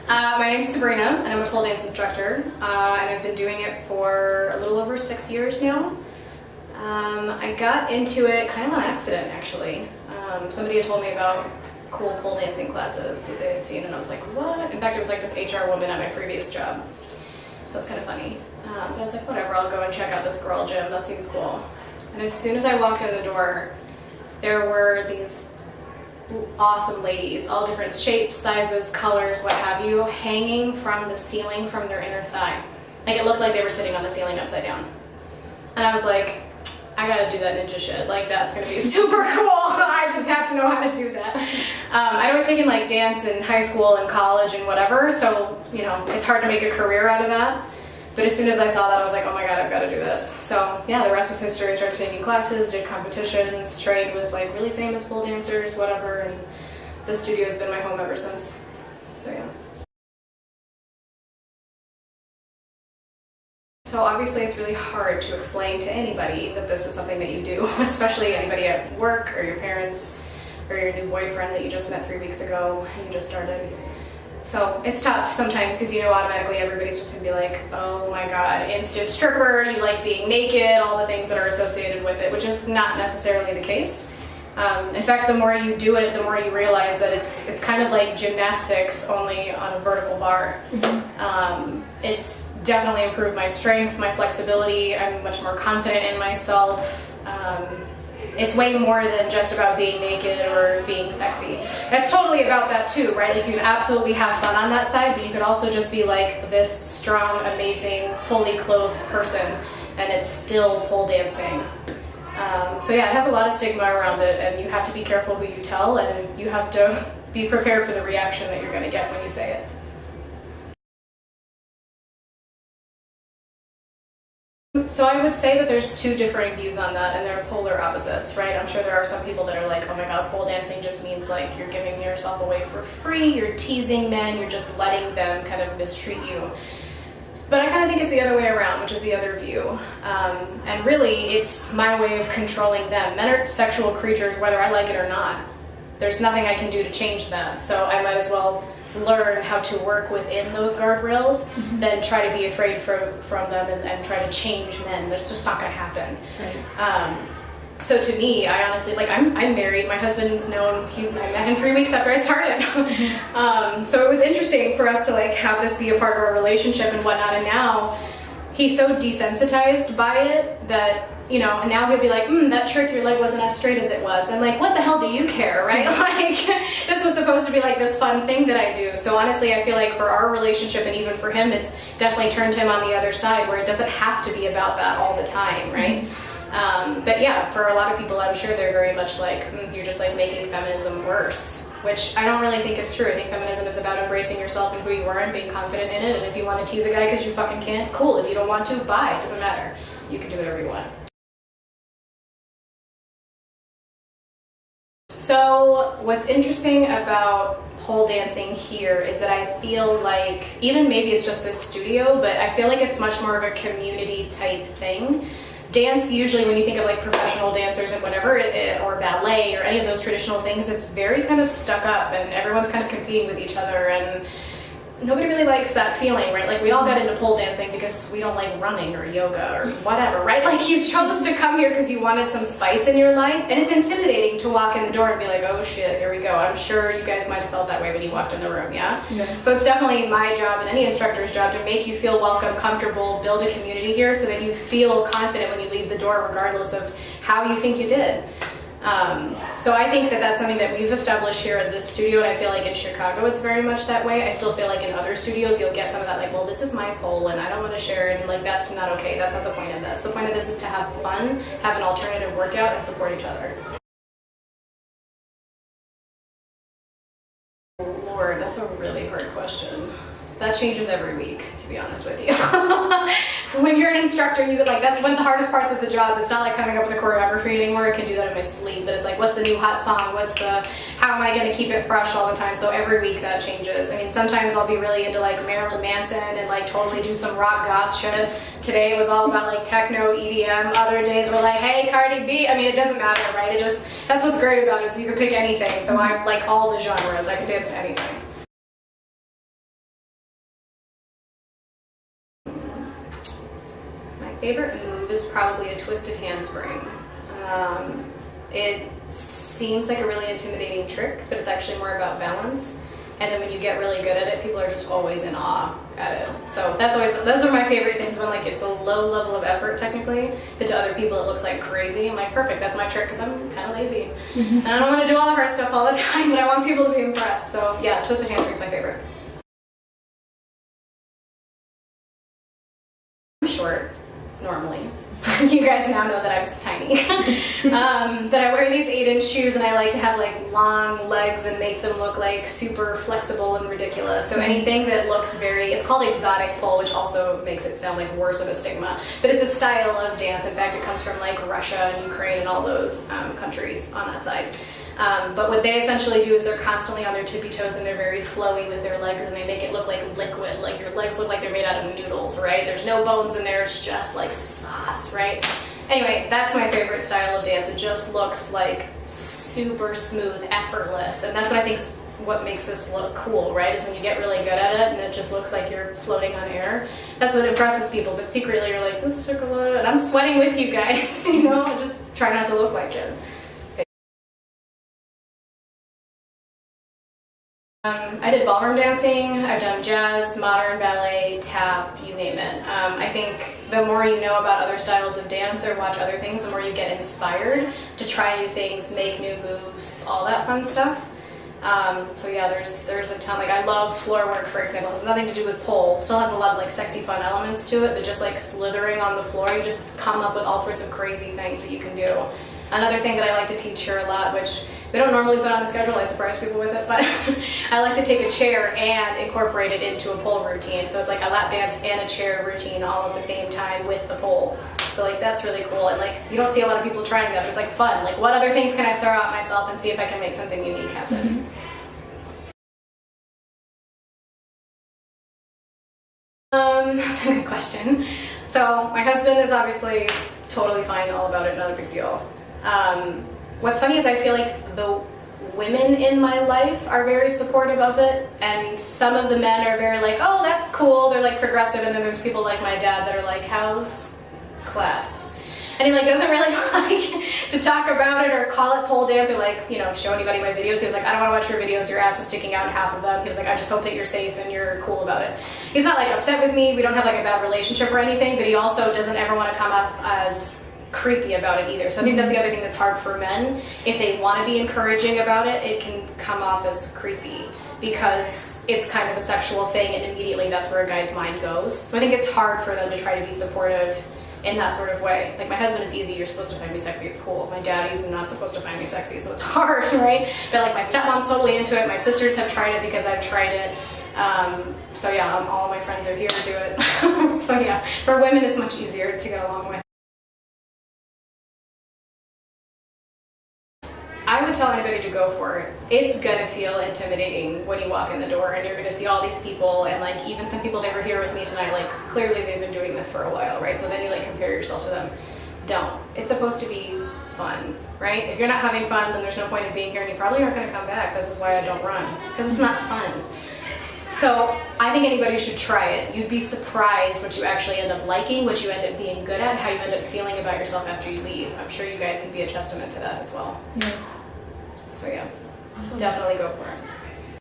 My name's Sabrina, and I'm a pole dance instructor, and I've been doing it for a little over 6 years now. I got into it kind of on accident, actually. Somebody had told me about cool pole dancing classes that they had seen, and I was like, what? In fact, it was like this HR woman at my previous job, so it was kind of funny. But I was like, whatever, I'll go and check out this girl gym, that seems cool. And as soon as I walked in the door, there were these awesome ladies, all different shapes, sizes, colors, what have you, hanging from the ceiling from their inner thigh. Like, it looked like they were sitting on the ceiling upside down. And I was like, I gotta do that ninja shit. Like, that's gonna be super cool. I just have to know how to do that. I'd always taken like dance in high school and college and whatever, so, you know, it's hard to make a career out of that. But as soon as I saw that, I was like, oh my god, I've got to do this. So yeah, the rest was history. I started taking classes, did competitions, trained with like really famous pole dancers, whatever, and the studio's been my home ever since. So yeah. So obviously it's really hard to explain to anybody that this is something that you do, especially anybody at work or your parents or your new boyfriend that you just met 3 weeks ago and you just started. So it's tough sometimes because you know automatically everybody's just gonna be like, oh my god, instant stripper, you like being naked, all the things that are associated with it, which is not necessarily the case. In fact, the more you do it, the more you realize that it's kind of like gymnastics, only on a vertical bar. It's definitely improved my strength, my flexibility, I'm much more confident in myself. It's way more than just about being naked or being sexy. It's totally about that too, right? Like, you can absolutely have fun on that side, but you could also just be like this strong, amazing, fully clothed person, and it's still pole dancing. So yeah, it has a lot of stigma around it, and you have to be careful who you tell, and you have to be prepared for the reaction that you're gonna get when you say it. So I would say that there's two differing views on that, and they're polar opposites, right? I'm sure there are some people that are like, oh my god, pole dancing just means like you're giving yourself away for free, you're teasing men, you're just letting them kind of mistreat you. But I kind of think it's the other way around, which is the other view. And really, it's my way of controlling them. Men are sexual creatures, whether I like it or not. There's nothing I can do to change that, so I might as well learn how to work within those guardrails than try to be afraid from them and try to change men. That's just not going to happen. Right. So to me, I honestly, like, I'm married. My husband's known, I met him 3 weeks after I started. So it was interesting for us to like have this be a part of our relationship and whatnot, and now he's so desensitized by it that, you know, now he'll be like, that trick, your leg wasn't as straight as it was. And like, what the hell do you care, right? Like, this was supposed to be like this fun thing that I do. So honestly, I feel like for our relationship, and even for him, it's definitely turned him on the other side where it doesn't have to be about that all the time, right? But yeah, for a lot of people, I'm sure they're very much like, you're just like making feminism worse, which I don't really think is true. I think feminism is about embracing yourself and who you are and being confident in it. And if you want to tease a guy because you fucking can't, cool. If you don't want to, bye. It doesn't matter. You can do whatever you want. So what's interesting about pole dancing here is that I feel like, even maybe it's just this studio, but I feel like it's much more of a community type thing. Dance, usually when you think of like professional dancers and whatever, or ballet or any of those traditional things, it's very kind of stuck up and everyone's kind of competing with each other, and nobody really likes that feeling, right? Like, we all got into pole dancing because we don't like running or yoga or whatever, right? Like, you chose to come here because you wanted some spice in your life, and it's intimidating to walk in the door and be like, oh shit, here we go. I'm sure you guys might have felt that way when you walked in the room, yeah? So it's definitely my job and any instructor's job to make you feel welcome, comfortable, build a community here so that you feel confident when you leave the door, regardless of how you think you did. So I think that that's something that we've established here at this studio, and I feel like in Chicago it's very much that way. I still feel like in other studios you'll get some of that, like, well, this is my pole and I don't want to share, and like, that's not okay. That's not the point of this. The point of this is to have fun, have an alternative workout, and support each other. Lord, that's a really hard question. That changes every week, to be honest with you. When you're an instructor, you like, that's one of the hardest parts of the job. It's not like coming up with a choreography anymore. I can do that in my sleep, but it's like, what's the new hot song? How am I going to keep it fresh all the time? So every week that changes. I mean, sometimes I'll be really into like Marilyn Manson and like totally do some rock goth shit. Today it was all about like techno, EDM. Other days we're like, hey, Cardi B. I mean, it doesn't matter, right? That's what's great about it, is you can pick anything. So I like all the genres. I can dance to anything. favorite move is probably a twisted handspring. It seems like a really intimidating trick, but it's actually more about balance. And then when you get really good at it, people are just always in awe at it. So those are my favorite things when like it's a low level of effort technically, but to other people it looks like crazy. I'm like, perfect, that's my trick because I'm kind of lazy. And I don't want to do all the hard stuff all the time, but I want people to be impressed. So yeah, twisted handspring is my favorite. I'm short, normally. You guys now know that I was tiny. That I wear these 8-inch shoes and I like to have like long legs and make them look like super flexible and ridiculous. So anything that looks it's called exotic pole, which also makes it sound like worse of a stigma. But it's a style of dance. In fact, it comes from like Russia and Ukraine and all those countries on that side. But what they essentially do is they're constantly on their tippy toes and they're very flowy with their legs and they make it look like liquid, like your legs look like they're made out of noodles, right? There's no bones in there, it's just like sauce, right? Anyway, that's my favorite style of dance. It just looks like super smooth, effortless, and that's what I think is what makes this look cool, right? Is when you get really good at it and it just looks like you're floating on air. That's what impresses people, but secretly you're like, this took a lot, and I'm sweating with you guys, you know? Just try not to look like it. I did ballroom dancing, I've done jazz, modern ballet, tap, you name it. I think the more you know about other styles of dance or watch other things, the more you get inspired to try new things, make new moves, all that fun stuff. So yeah, there's a ton. Like I love floor work, for example. It has nothing to do with pole. Still has a lot of like sexy fun elements to it, but just like slithering on the floor, you just come up with all sorts of crazy things that you can do. Another thing that I like to teach here a lot, which we don't normally put on the schedule, I surprise people with it, but I like to take a chair and incorporate it into a pole routine. So it's like a lap dance and a chair routine all at the same time with the pole. So like that's really cool, and like you don't see a lot of people trying that, but it's like fun. Like what other things can I throw at myself and see if I can make something unique happen? That's a good question. So my husband is obviously totally fine, all about it, not a big deal. What's funny is I feel like the women in my life are very supportive of it, and some of the men are very like, oh, that's cool, they're like progressive, and then there's people like my dad that are like, how's class? And he like doesn't really like to talk about it or call it pole dance or like, you know, show anybody my videos. He was like, I don't want to watch your videos, your ass is sticking out in half of them. He was like, I just hope that you're safe and you're cool about it. He's not like upset with me, we don't have like a bad relationship or anything, but he also doesn't ever want to come up as creepy about it either. So I think that's the other thing that's hard for men. If they want to be encouraging about it, it can come off as creepy because it's kind of a sexual thing and immediately that's where a guy's mind goes. So I think it's hard for them to try to be supportive in that sort of way. Like my husband is easy, you're supposed to find me sexy, it's cool. My daddy's not supposed to find me sexy, so it's hard, right? But like my stepmom's totally into it, my sisters have tried it because I've tried it. So yeah, all my friends are here to do it. So yeah, for women it's much easier to get along with. I would tell anybody to go for it. It's gonna feel intimidating when you walk in the door and you're gonna see all these people and like even some people that were here with me tonight, like clearly they've been doing this for a while, right? So then you like compare yourself to them. Don't. It's supposed to be fun, right? If you're not having fun, then there's no point in being here and you probably aren't gonna come back. This is why I don't run, because it's not fun. So I think anybody should try it. You'd be surprised what you actually end up liking, what you end up being good at, how you end up feeling about yourself after you leave. I'm sure you guys can be a testament to that as well. Yes. So yeah, Awesome. Definitely go for it.